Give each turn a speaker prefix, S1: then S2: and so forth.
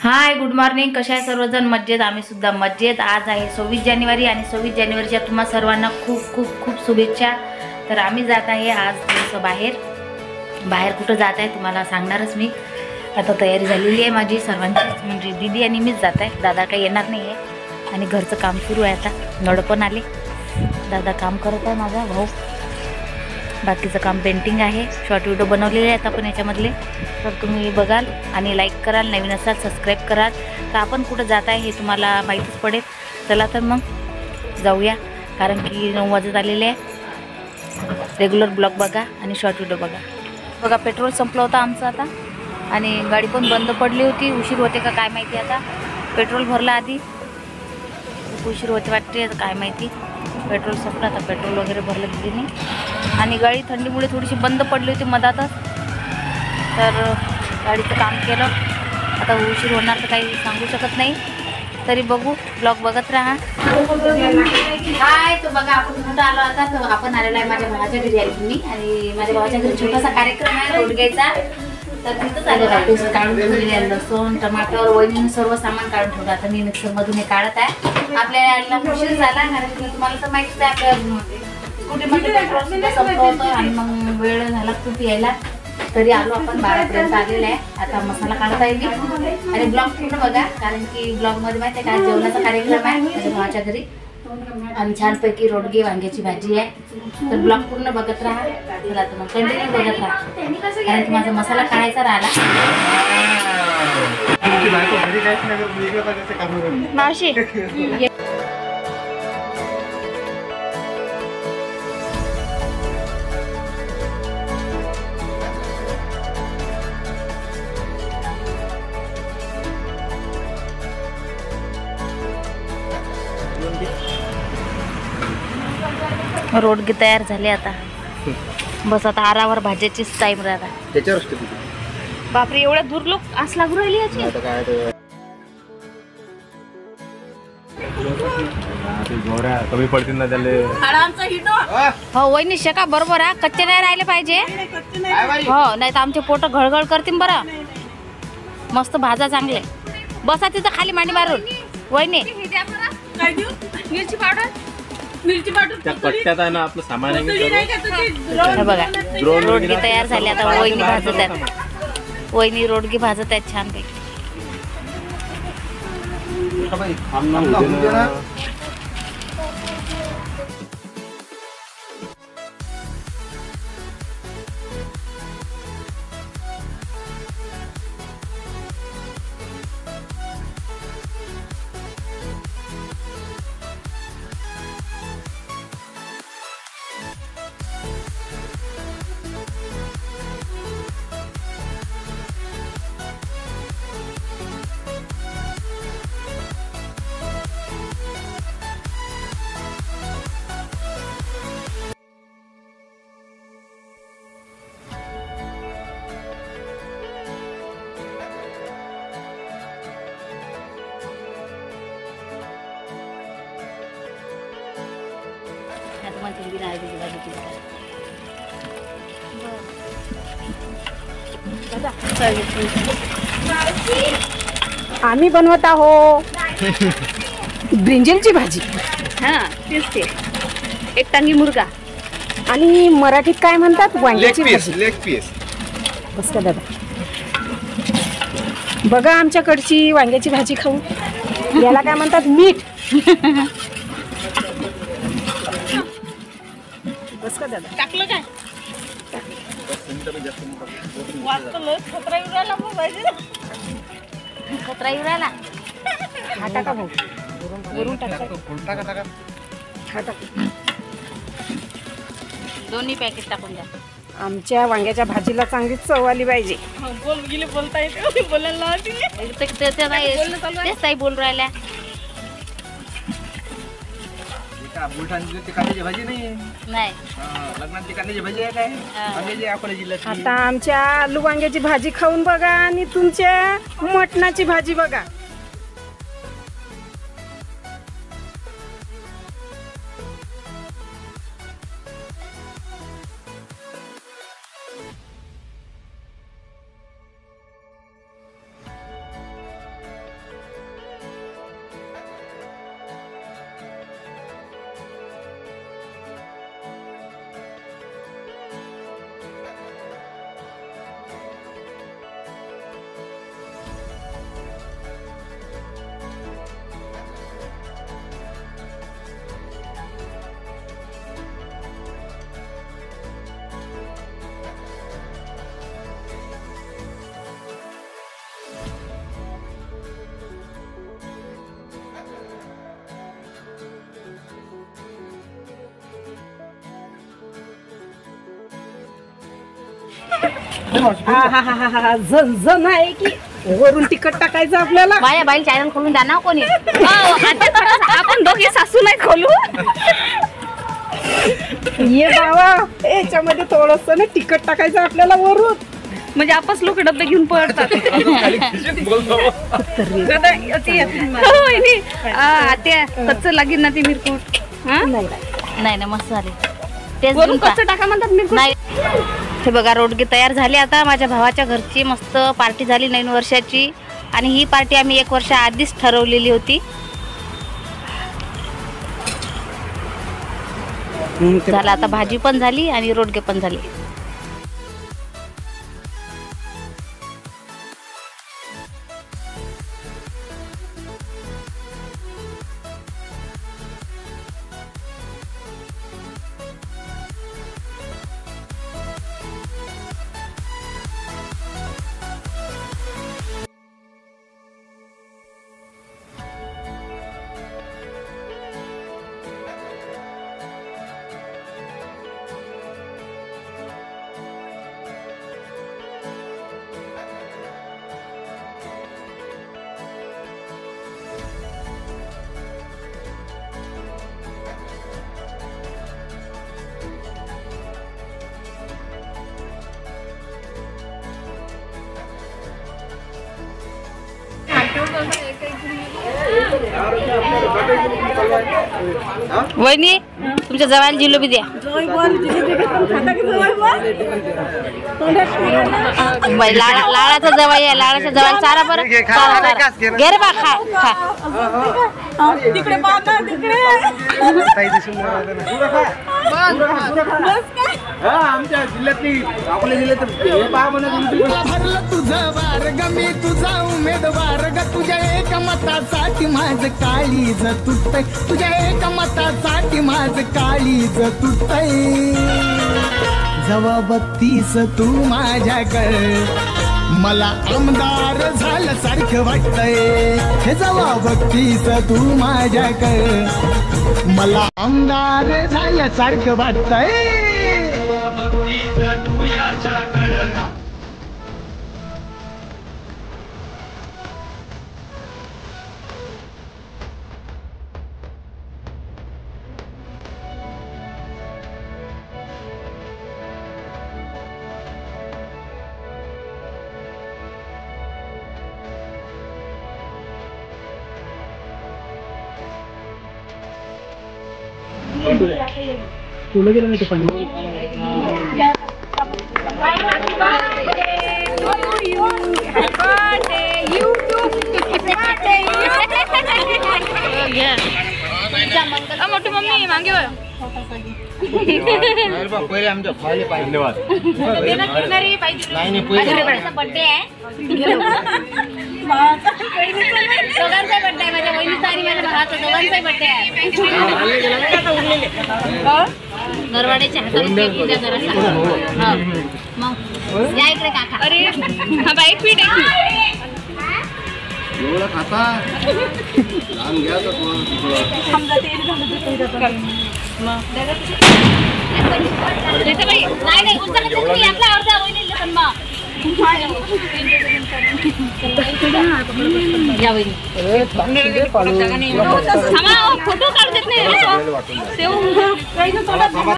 S1: हाय, good morning. कशा आहे सर्वजण? मज्जेत. आम्ही सुद्धा मज्जेत. आज आहे 26 जानेवारी आणि 26 जानेवारीच्या तुम्हा सर्वांना खूप खूप खूप शुभेच्छा. तर आम्ही जात आहे आज थोडंसं बाहेर कुठं जात आहे तुम्हाला सांगणारच मी. आता तयारी झालेली आहे माझी सर्वांचीच, म्हणजे दीदी आणि मीच जात आहे. दादा काही येणार नाही आहे आणि घरचं काम सुरू आहे. आता नळ पण आले. दादा काम करत आहे माझा भाऊ. बाकीचं काम पेंटिंग आहे. शॉर्ट व्हिडिओ बनवलेले आहेत आपण याच्यामधले, तर तुम्ही बघाल आणि लाईक कराल. नवीन असाल सबस्क्राईब कराल. तर आपण कुठं जात आहे हे तुम्हाला माहीतच पडेल. चला तर मग जाऊया, कारण की 9 वाजत आलेले आहे. रेग्युलर ब्लॉग बघा आणि शॉर्ट व्हिडिओ बघा. पेट्रोल संपलं होतं आमचं आता, आणि गाडी पण बंद पडली होती. उशीर होते का काय माहिती. आता पेट्रोल भरला आधी, खूप उशीर होते वाटते, काय माहिती. पेट्रोल संपलं. आता पेट्रोल वगैरे भरलं दिदीने, आणि गाडी थंडीमुळे थोडीशी बंद पडली होती मधातच. तर गाडीचं काम केलं. आता उशीर होणार तर काही सांगू शकत नाही. तरी बघू, ब्लॉग बघत राहा. हाय, तो बघा आपण कुठं आलो आता. तर आपण आलेलो आहे माझ्या भावाच्या घरी आली तुम्ही, आणि माझ्या भावाच्या घरी छोटासा कार्यक्रम आहे रोडग्याचा. तर तिथंच आलेलं आहे. काढून ठेवलेले लसूण, टमाटर, वहिनीने सर्व सामान काढून ठेवलं. आता मी मिक्सरमधून हे काढत आहे. आपल्याला उशीर झाला, कारण की तुम्हाला तर माहितीच आहे आपल्या स्कूटीमध्ये पेट्रोल सुद्धा संपलं होतं, आणि मग वेळ झाला खूप यायला. तरी आलो आपण 12पर्यंत आलेलं आहे. आता मसाला काढता येईल, आणि ब्लॉग पूर्ण बघा, कारण की ब्लॉगमध्ये माहिती आहे का जेवणाचा कार्यक्रम आहे माझ्या भावाच्या घरी, आणि छानपैकी रोडगे वांग्याची भाजी आहे. तर ब्लॉग पूर्ण बघत राहा. चला तर मग कंटिन्यू बघत राहा, कारण की माझा मसाला काढायचा राहिला. मावशी रोडगे तयार झाले. आता बस, आता आरावर भाज्याचीच टाइम राहता. बापरे, एवढ्या दूर लोक आस लागू राहिली याची.
S2: कमी पडतील ना त्याले.
S1: हो वहिनी, शेका बरोबर आहे. कच्चे नाही राहिले पाहिजे. हो, नाही तर आमचे पोट घळघळ करतील. बरं, मस्त भाजा चांगले. बसा तिथं खाली मांडी मारून. वहिनी मिरची पावडर
S2: त्या कट्ट्यात आहे ना आपलं सामान आहे.
S1: बघा, रोडगे तयार झाले. आता वहिनी भाजत आहेत. वहिनी रोडगे भाजत आहेत छानपैकी.
S3: आम्ही बनवत आहो ब्रिंजलची भाजी.
S1: हा, तेच ते एक टांगी मुर्गा,
S3: आणि मराठीत काय म्हणतात? वांग्याची भाजी.
S2: Leg piece.
S3: बस का दादा, बघा आमच्याकडची वांग्याची भाजी खाऊ. याला काय म्हणतात? मीठ. बस का दादा,
S1: टाकलं काय? खतरा येऊ राहिला.
S3: हा टाका भाऊ, वरून टाका. हा टाका.
S1: दोन्ही पॅकेट टाकून द्या.
S3: आमच्या वांग्याच्या भाजीला चांगली चव आली पाहिजे.
S1: बोलता येते, बोलायला तेच ताई बोल राहिल्या. नाही,
S3: आता आमच्या आलू वांग्याची भाजी खाऊन बघा, आणि तुमच्या मटणाची भाजी बघा. झण आहे की वरून तिखट टाकायचं आपल्याला.
S1: माझ्या बाईल चॅनल खोलून द्या ना कोणी.
S4: आपण दोघे सासू नाही खोलू.
S3: ये बाबा याच्यामध्ये थोडस ना तिखट टाकायचं आपल्याला वरून.
S4: म्हणजे आपस लोक डबे घेऊन पळतात. आत्या कच्च लागेल ना ती मिरकूट.
S1: नाही ना मस्त झाले. तेच
S4: वरून कच्च टाका म्हणतात मिरकूट.
S1: नाही. हे बघा रोडगे तयार झाले. आता माझ्या भावाच्या घरची मस्त पार्टी झाली नवीन वर्षाची. आणि ही पार्टी आम्ही 1 वर्ष आधीच ठरवलेली होती. झालं आता भाजी पण झाली आणि रोडगे पण झाले. वहिनी तुमच्या जवायला जिलेबी द्या. लाळाचा जवाई आहे. लाळाच्या जवायला चारा बरं. घे रे बा खा खा.
S2: आमच्या जिल्ह्यातली आपल्या जिल्ह्यात
S5: तुझं वार्ग मी तुझा उमेदवार ग. तुझ्या एक मतासाठी माझं काळीज तुटतय. तुझ्या एक मतासाठी माझं काळीज तुटतय. जवा बघतीस तू माझ्याकडे मला आमदार झालं सारखं वाटतंय. हे जवा बघतीस तू माझ्याकडे मला आमदार झालं सारखं वाटतंय.
S2: तुला गेलं नाही ते पाणी.
S4: मोठी मम्मी मागे
S2: पहिले आमच्या खायला पाहिजे. धन्यवाद.
S1: बर्थडे आहे. दोघांचा बर्थडे आहे. माझ्या वहिनीचा आणि माझ्या भावाचा दोघांचाही बर्थडे आहे. नरवाड्याच्या हाताने जरा मग या इकडे काका.
S4: अरे हा बाई पीठ आहे.
S2: एवढं खाता लहान घ्या तर
S1: नाही उचल यातला अर्धा वहिनीला पण मग या वहिनी फोटो काढू देत नाही.